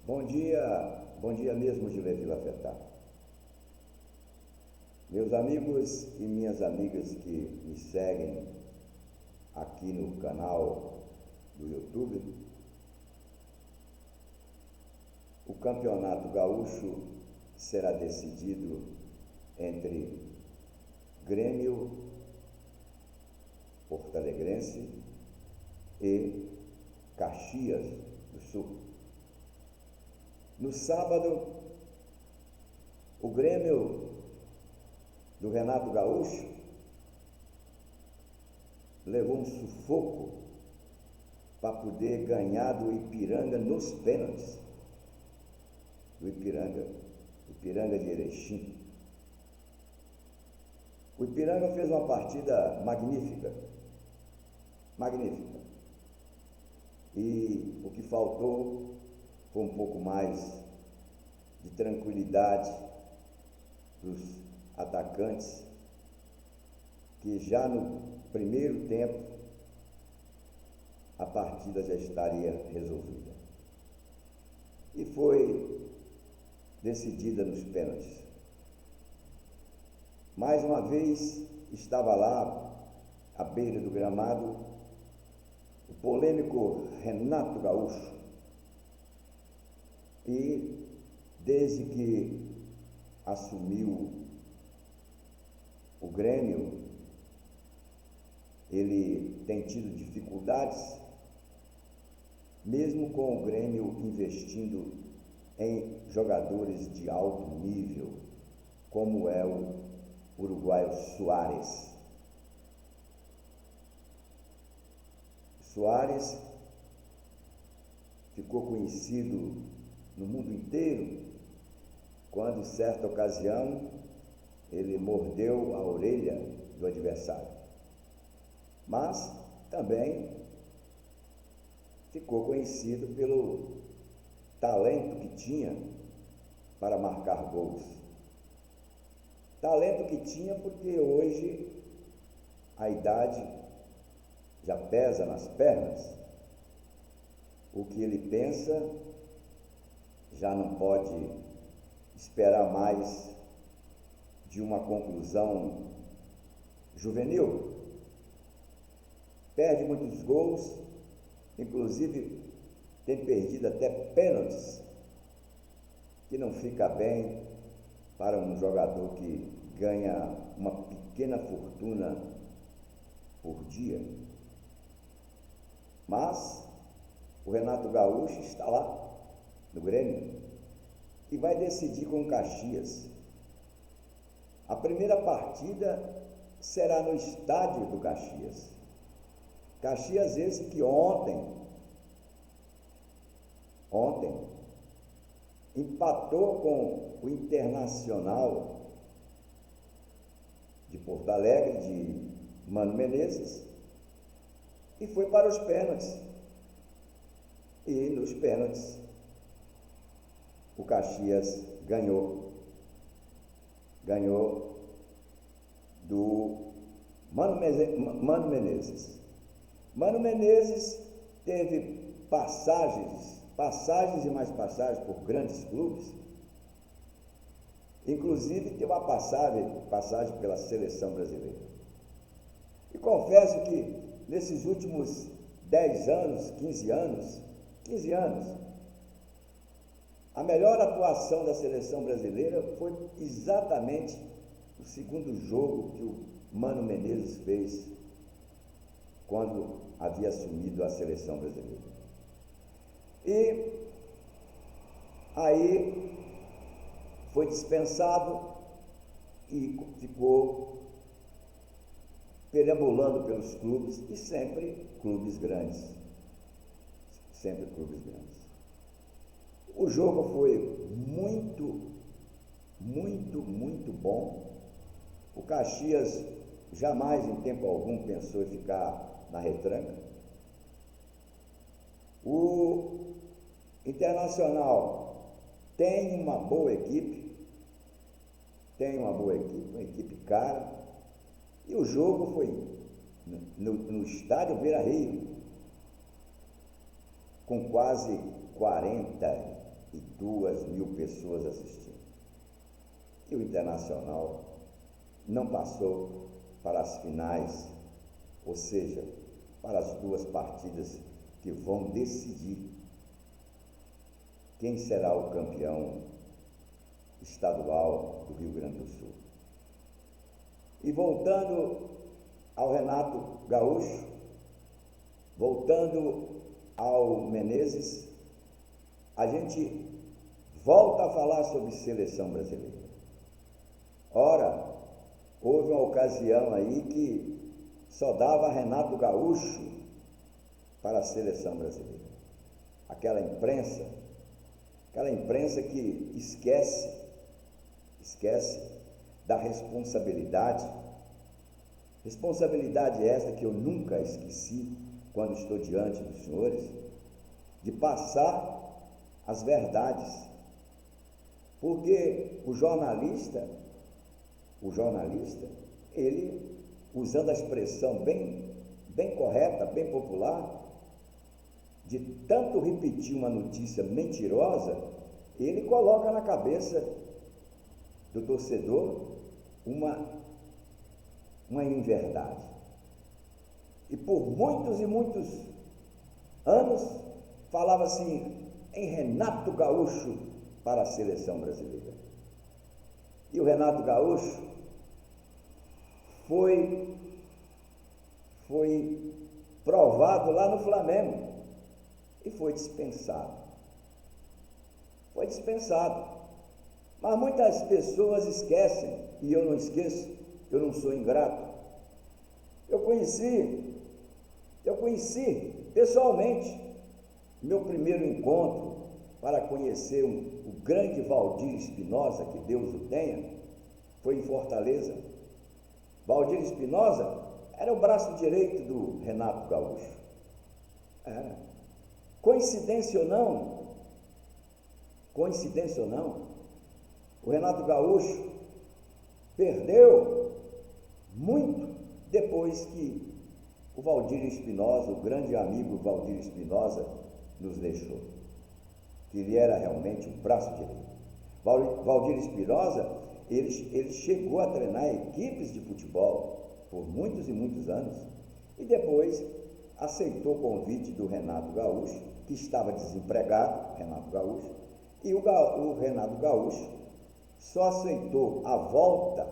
Bom dia mesmo de Levi Lafetá. Meus amigos e minhas amigas que me seguem aqui no canal do YouTube, o Campeonato Gaúcho será decidido entre Grêmio Porto-Alegrense e Caxias do Sul. No sábado, o Grêmio do Renato Gaúcho levou um sufoco para poder ganhar do Ipiranga nos pênaltis. Do Ipiranga de Erechim. O Ipiranga fez uma partida magnífica. E o que faltou foi um pouco mais de tranquilidade dos atacantes, que já no primeiro tempo a partida já estaria resolvida. E foi decidida nos pênaltis. Mais uma vez estava lá, à beira do gramado, o polêmico Renato Gaúcho. E desde que assumiu o Grêmio, ele tem tido dificuldades, mesmo com o Grêmio investindo em jogadores de alto nível, como é o uruguaio Suárez. Suárez ficou conhecido no mundo inteiro quando, em certa ocasião, ele mordeu a orelha do adversário. Mas também ficou conhecido pelo talento que tinha para marcar gols. Talento que tinha porque hoje a idade já pesa nas pernas. O que ele pensa já não pode esperar mais de uma conclusão juvenil. Perde muitos gols, inclusive tem perdido até pênaltis, que não fica bem para um jogador que ganha uma pequena fortuna por dia. Mas o Renato Gaúcho está lá no Grêmio e vai decidir com o Caxias. A primeira partida será no estádio do Caxias. Caxias esse que ontem empatou com o Internacional de Porto Alegre, de Mano Menezes, e foi para os pênaltis. E nos pênaltis o Caxias ganhou do Mano Menezes. Mano Menezes teve passagens e mais passagens por grandes clubes, inclusive teve uma passagem pela seleção brasileira. E confesso que nesses últimos 10 anos, 15 anos, a melhor atuação da seleção brasileira foi exatamente o segundo jogo que o Mano Menezes fez quando havia assumido a seleção brasileira. E aí foi dispensado e ficou perambulando pelos clubes, e sempre clubes grandes. O jogo foi muito bom. O Caxias jamais em tempo algum pensou em ficar na retranca. O Internacional tem uma boa equipe, uma equipe cara, e o jogo foi no estádio Beira-Rio, com quase 40 e 2.000 pessoas assistindo. E o Internacional não passou para as finais, ou seja, para as 2 partidas que vão decidir quem será o campeão estadual do Rio Grande do Sul. E voltando ao Renato Gaúcho, voltando ao Menezes, a gente volta a falar sobre seleção brasileira. Ora, houve uma ocasião aí que só dava Renato Gaúcho para a seleção brasileira. Aquela imprensa que esquece da responsabilidade esta que eu nunca esqueci quando estou diante dos senhores, de passar as verdades, porque o jornalista, ele, usando a expressão bem correta, bem popular, de tanto repetir uma notícia mentirosa, ele coloca na cabeça do torcedor uma inverdade. E por muitos e muitos anos falava assim em Renato Gaúcho para a seleção brasileira. E o Renato Gaúcho foi provado lá no Flamengo e foi dispensado. Mas muitas pessoas esquecem, e eu não esqueço, eu não sou ingrato. Eu conheci pessoalmente, meu primeiro encontro para conhecer o grande Valdir Espinosa, que Deus o tenha, foi em Fortaleza. Valdir Espinosa era o braço direito do Renato Gaúcho. Era. Coincidência ou não, o Renato Gaúcho perdeu muito depois que o Valdir Espinosa, o grande amigo Valdir Espinosa, nos deixou, que ele era realmente o braço direito. Valdir Espinosa, ele chegou a treinar equipes de futebol por muitos e muitos anos, e depois aceitou o convite do Renato Gaúcho, que estava desempregado, Renato Gaúcho, e o Renato Gaúcho só aceitou a volta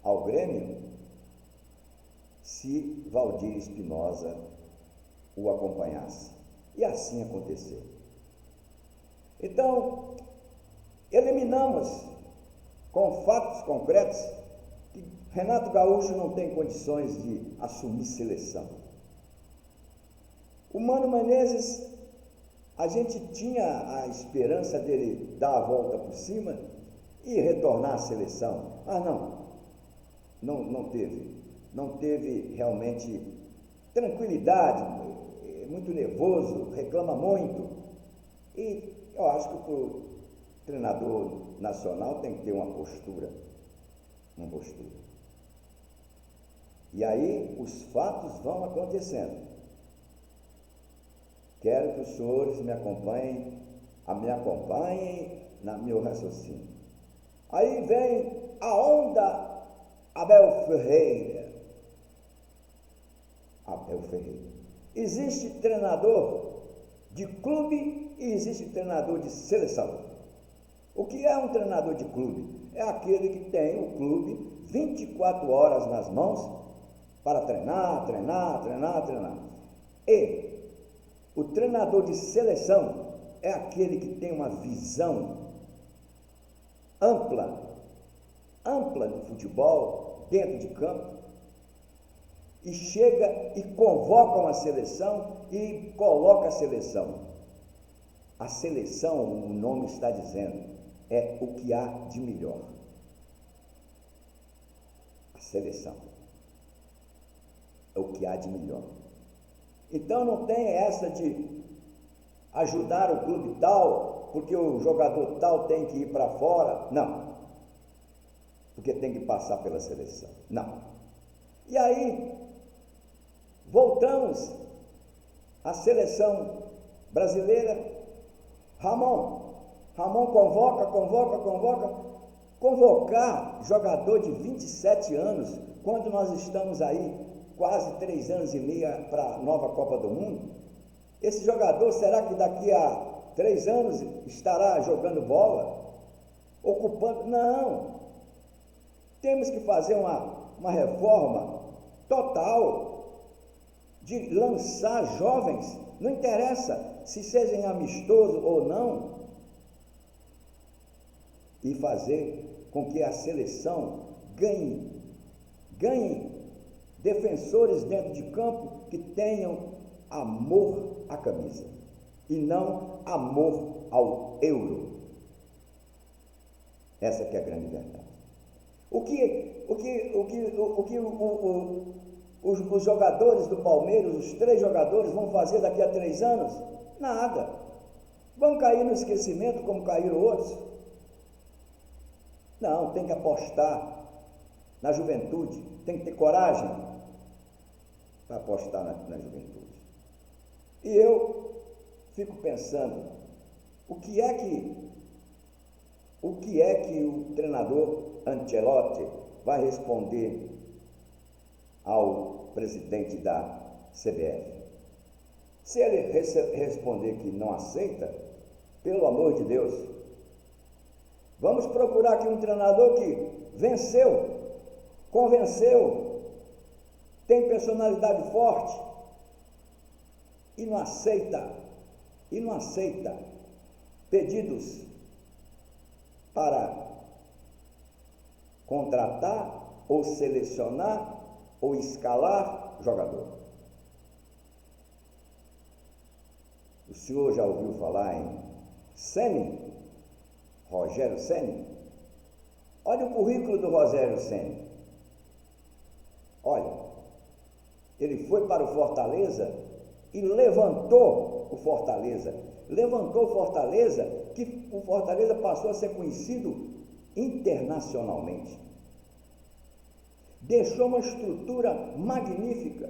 ao Grêmio se Valdir Espinosa o acompanhasse. E assim aconteceu. Então, eliminamos com fatos concretos que Renato Gaúcho não tem condições de assumir seleção. O Mano Menezes, a gente tinha a esperança dele dar a volta por cima e retornar à seleção. Mas não teve realmente tranquilidade, muito nervoso, reclama muito. E eu acho que o treinador nacional tem que ter uma postura. E aí os fatos vão acontecendo. Quero que os senhores me acompanhem no meu raciocínio. Aí vem a onda Abel Ferreira. Existe treinador de clube e existe treinador de seleção. O que é um treinador de clube? É aquele que tem o clube 24 horas nas mãos para treinar. E o treinador de seleção é aquele que tem uma visão ampla do futebol, dentro de campo, e chega e convoca uma seleção e coloca a seleção. A seleção, o nome está dizendo, é o que há de melhor. A seleção é o que há de melhor. Então não tem essa de ajudar o clube tal, porque o jogador tal tem que ir para fora. Não. Porque tem que passar pela seleção. Não. E aí, voltamos à seleção brasileira. Ramon, Ramon convoca. Convocar jogador de 27 anos, quando nós estamos aí quase 3 anos e meio para a nova Copa do Mundo, esse jogador, será que daqui a 3 anos estará jogando bola? Ocupando? Não. Temos que fazer uma reforma total de lançar jovens, não interessa se sejam amistosos ou não, e fazer com que a seleção ganhe defensores dentro de campo que tenham amor à camisa e não amor ao euro. Essa que é a grande verdade. Os jogadores do Palmeiras, os 3 jogadores, vão fazer daqui a 3 anos? Nada. Vão cair no esquecimento como caíram outros? Não, tem que apostar na juventude, tem que ter coragem para apostar na juventude. E eu fico pensando, o que é que o treinador Ancelotti vai responder ao presidente da CBF? Se ele responder que não aceita, pelo amor de Deus, vamos procurar aqui um treinador que venceu, convenceu, tem personalidade forte e não aceita pedidos para contratar ou selecionar ou escalar jogador. O senhor já ouviu falar em Ceni? Rogério Ceni? Olha o currículo do Rogério Ceni. Olha, ele foi para o Fortaleza e levantou o Fortaleza, que o Fortaleza passou a ser conhecido internacionalmente. Deixou uma estrutura magnífica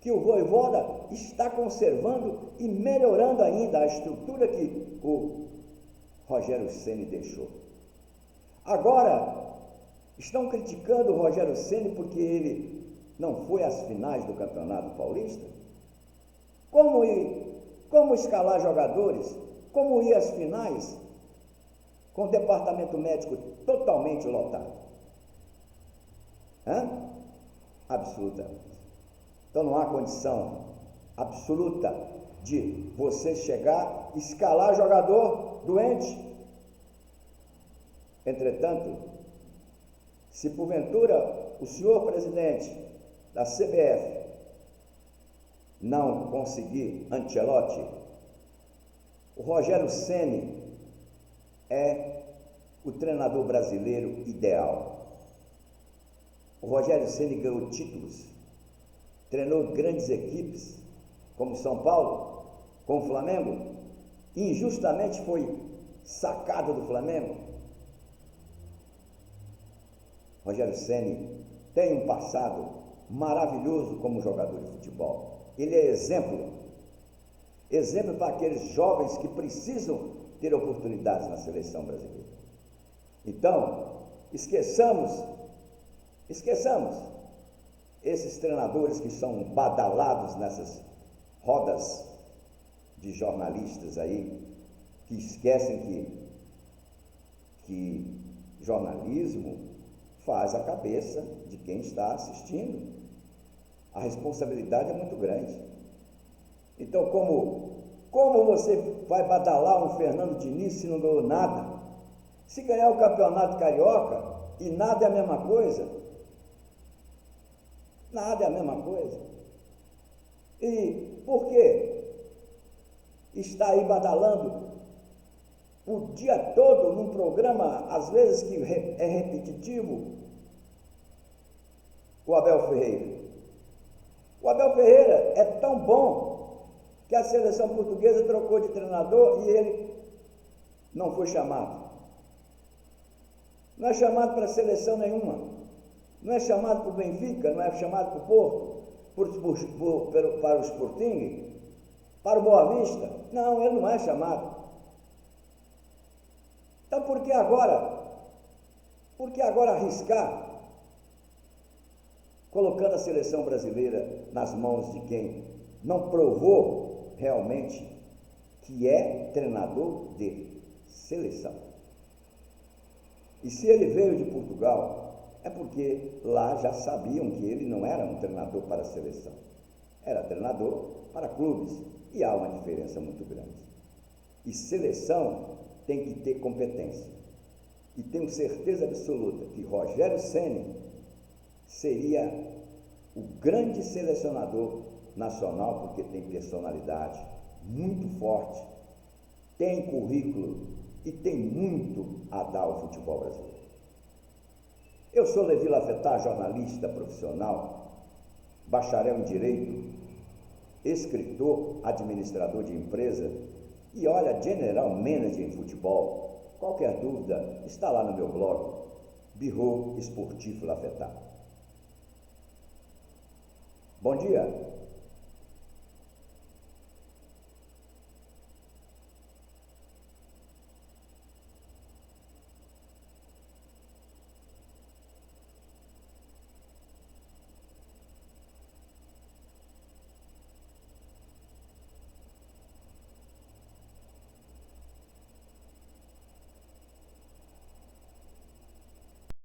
que o Vojvoda está conservando e melhorando ainda a estrutura que o Rogério Ceni deixou. Agora, estão criticando o Rogério Ceni porque ele não foi às finais do Campeonato Paulista? Como escalar jogadores? Como ir às finais com o departamento médico totalmente lotado? Absolutamente. Então não há condição absoluta de você chegar, escalar jogador doente. Entretanto, se porventura o senhor presidente da CBF não conseguir Ancelotti, o Rogério Ceni é o treinador brasileiro ideal. O Rogério Ceni ganhou títulos, treinou grandes equipes, como São Paulo, com o Flamengo, e injustamente foi sacado do Flamengo. Rogério Ceni tem um passado maravilhoso como jogador de futebol. Ele é exemplo para aqueles jovens que precisam ter oportunidades na seleção brasileira. Então, esqueçamos esses treinadores que são badalados nessas rodas de jornalistas aí, que esquecem que jornalismo faz a cabeça de quem está assistindo. A responsabilidade é muito grande. Então, como você vai badalar um Fernando Diniz se não ganhou nada? Se ganhar o Campeonato Carioca e nada é a mesma coisa? Nada é a mesma coisa. E por quê? Está aí badalando o dia todo num programa, às vezes que é repetitivo, o Abel Ferreira. O Abel Ferreira é tão bom que a seleção portuguesa trocou de treinador e ele não foi chamado. Não é chamado para seleção nenhuma. Não é chamado para o Benfica, não é chamado para o Porto, para o Sporting, para o Boa Vista. Não, ele não é chamado. Então, por que agora? Por que agora arriscar, colocando a seleção brasileira nas mãos de quem não provou realmente que é treinador de seleção? E se ele veio de Portugal, é porque lá já sabiam que ele não era um treinador para a seleção, era treinador para clubes, e há uma diferença muito grande. E seleção tem que ter competência. E tenho certeza absoluta que Rogério Ceni seria o grande selecionador nacional, porque tem personalidade muito forte, tem currículo e tem muito a dar ao futebol brasileiro. Eu sou Levi Lafetá, jornalista profissional, bacharel em Direito, escritor, administrador de empresa e, olha, general manager em futebol. Qualquer dúvida, está lá no meu blog, Birro Esportivo Lafetá. Bom dia!